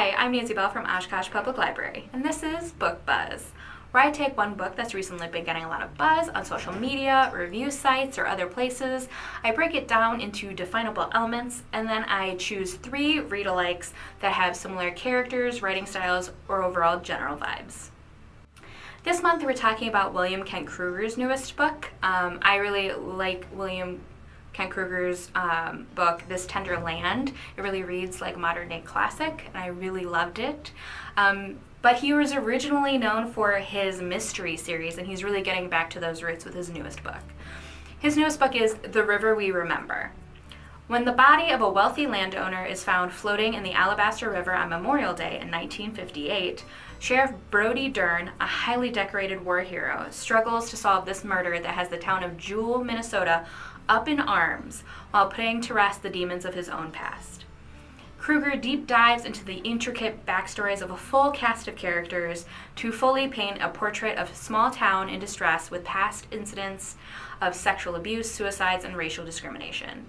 Hi, I'm Nancy Bell from Oshkosh Public Library, and this is Book Buzz, where I take one book that's recently been getting a lot of buzz on social media, review sites, or other places. I break it down into definable elements, and then I choose 3 read-alikes that have similar characters, writing styles, or overall general vibes. This month we're talking about William Kent Kruger's newest book. I really like William Kent Kruger's book, This Tender Land. It really reads like a modern-day classic, and I really loved it. But he was originally known for his mystery series, and he's really getting back to those roots with his newest book. His newest book is The River We Remember. When the body of a wealthy landowner is found floating in the Alabaster River on Memorial Day in 1958, Sheriff Brody Dern, a highly decorated war hero, struggles to solve this murder that has the town of Jewell, Minnesota, up in arms while putting to rest the demons of his own past. Kruger deep dives into the intricate backstories of a full cast of characters to fully paint a portrait of a small town in distress with past incidents of sexual abuse, suicides, and racial discrimination.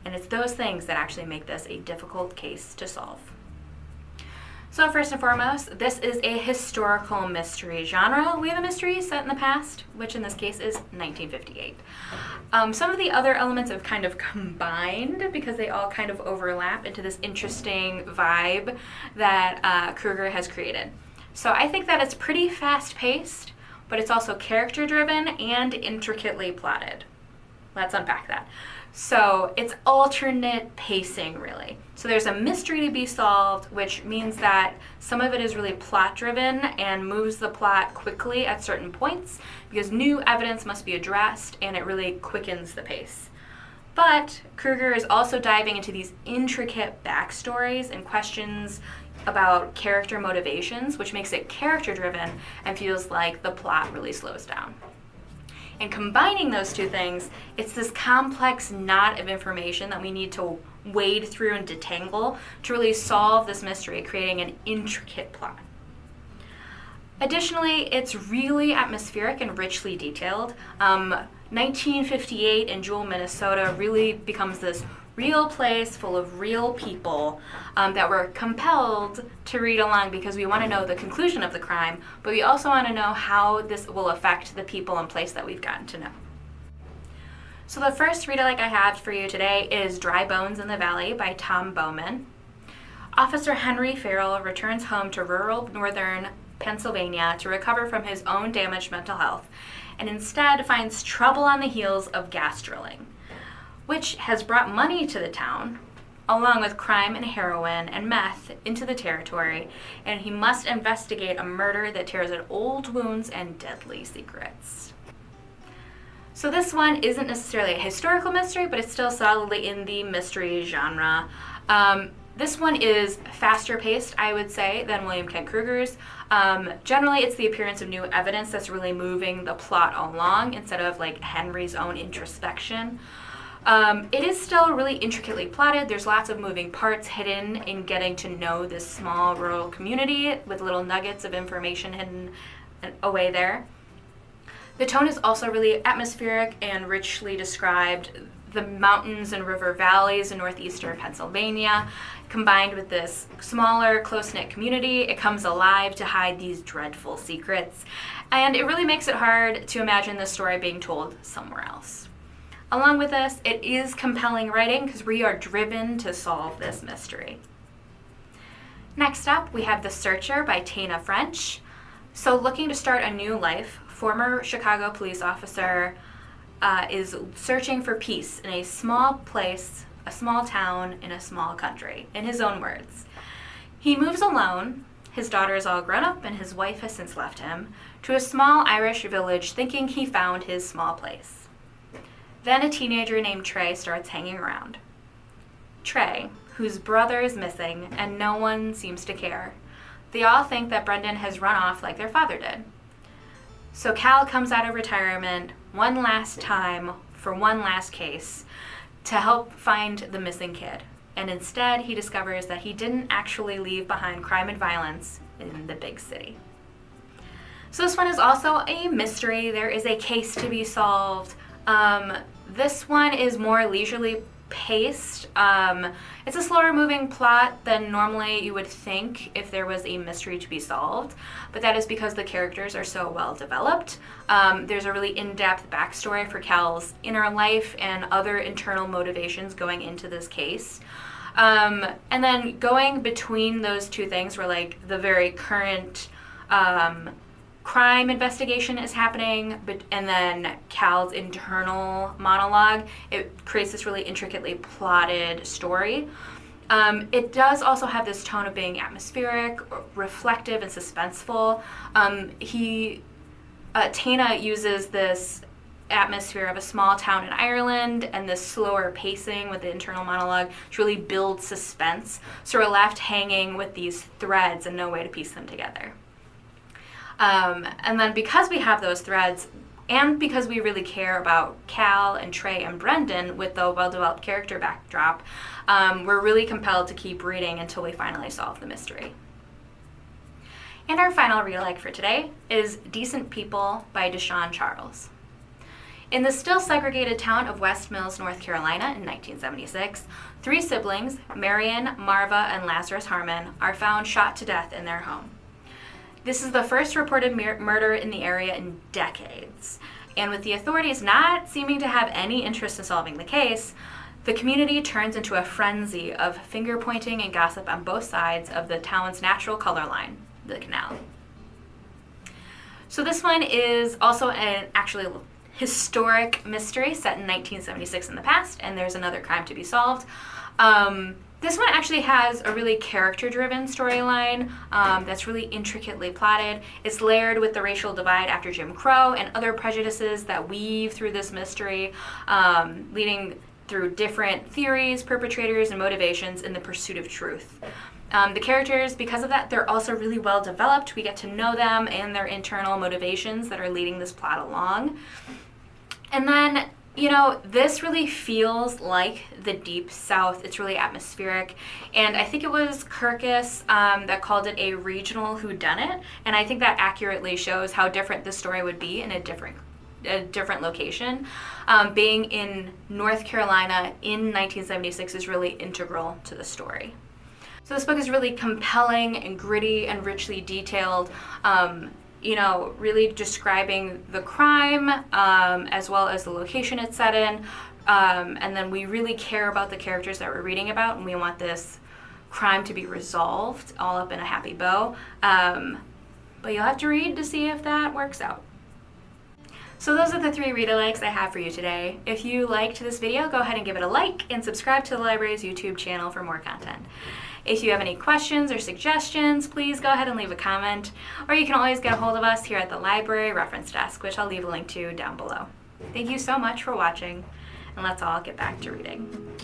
And it's those things that actually make this a difficult case to solve. So first and foremost, this is a historical mystery genre. We have a mystery set in the past, which in this case is 1958. Some of the other elements have kind of combined because they all kind of overlap into this interesting vibe that Kruger has created. So I think that it's pretty fast-paced, but it's also character-driven and intricately plotted. Let's unpack that. So it's alternate pacing, really. So there's a mystery to be solved, which means that some of it is really plot-driven and moves the plot quickly at certain points because new evidence must be addressed, and it really quickens the pace. But Kruger is also diving into these intricate backstories and questions about character motivations, which makes it character-driven and feels like the plot really slows down. And combining those two things, it's this complex knot of information that we need to wade through and detangle to really solve this mystery, creating an intricate plot. Additionally, it's really atmospheric and richly detailed. 1958 in Jewell, Minnesota really becomes this real place full of real people that we're compelled to read along because we want to know the conclusion of the crime, but we also want to know how this will affect the people and place that we've gotten to know. So the first read-alike I have for you today is Dry Bones in the Valley by Tom Bowman. Officer Henry Farrell returns home to rural northern Pennsylvania to recover from his own damaged mental health, and instead finds trouble on the heels of gas drilling, which has brought money to the town, along with crime and heroin and meth into the territory, and he must investigate a murder that tears at old wounds and deadly secrets. So this one isn't necessarily a historical mystery, but it's still solidly in the mystery genre. This one is faster paced, I would say, than William Kent Kruger's. Generally, it's the appearance of new evidence that's really moving the plot along instead of like Henry's own introspection. It is still really intricately plotted. There's lots of moving parts hidden in getting to know this small rural community with little nuggets of information hidden away there. The tone is also really atmospheric and richly described. The mountains and river valleys in northeastern Pennsylvania, combined with this smaller, close-knit community, it comes alive to hide these dreadful secrets. And it really makes it hard to imagine this story being told somewhere else. Along with this, it is compelling writing because we are driven to solve this mystery. Next up, we have The Searcher by Tana French. So looking to start a new life, former Chicago police officer is searching for peace in a small place, a small town, in a small country, in his own words. He moves alone, his daughter is all grown up and his wife has since left him, to a small Irish village thinking he found his small place. Then a teenager named Trey starts hanging around. Trey, whose brother is missing and no one seems to care. They all think that Brendan has run off like their father did. So Cal comes out of retirement one last time for one last case to help find the missing kid. And instead, he discovers that he didn't actually leave behind crime and violence in the big city. So this one is also a mystery. There is a case to be solved. This one is more leisurely paced. It's a slower moving plot than normally you would think if there was a mystery to be solved, but that is because the characters are so well developed. There's a really in-depth backstory for Cal's inner life and other internal motivations going into this case. And then going between those two things where like the very current crime investigation is happening, and then Cal's internal monologue, it creates this really intricately plotted story. It does also have this tone of being atmospheric, reflective, and suspenseful. Tana uses this atmosphere of a small town in Ireland and this slower pacing with the internal monologue to really build suspense. So we're left hanging with these threads and no way to piece them together. And then because we have those threads, and because we really care about Cal and Trey and Brendan with the well-developed character backdrop, we're really compelled to keep reading until we finally solve the mystery. And our final read-alike for today is Decent People by Deshawn Charles. In the still segregated town of West Mills, North Carolina in 1976, 3 siblings, Marion, Marva, and Lazarus Harmon, are found shot to death in their home. This is the first reported murder in the area in decades. And with the authorities not seeming to have any interest in solving the case, the community turns into a frenzy of finger-pointing and gossip on both sides of the town's natural color line, the canal. So this one is also an actually historic mystery set in 1976 in the past, and there's another crime to be solved. This one actually has a really character-driven storyline that's really intricately plotted. It's layered with the racial divide after Jim Crow and other prejudices that weave through this mystery, leading through different theories, perpetrators, and motivations in the pursuit of truth. The characters, because of that, they're also really well developed. We get to know them and their internal motivations that are leading this plot along. And then, you know, this really feels like the Deep South. It's really atmospheric. And I think it was Kirkus that called it a regional whodunit. And I think that accurately shows how different this story would be in a different location. Being in North Carolina in 1976 is really integral to the story. So this book is really compelling and gritty and richly detailed. Really describing the crime as well as the location it's set in. And then we really care about the characters that we're reading about, and we want this crime to be resolved all up in a happy bow. But you'll have to read to see if that works out. So those are the 3 read-alikes I have for you today. If you liked this video, go ahead and give it a like and subscribe to the library's YouTube channel for more content. If you have any questions or suggestions, please go ahead and leave a comment, or you can always get a hold of us here at the library reference desk, which I'll leave a link to down below. Thank you so much for watching, and let's all get back to reading.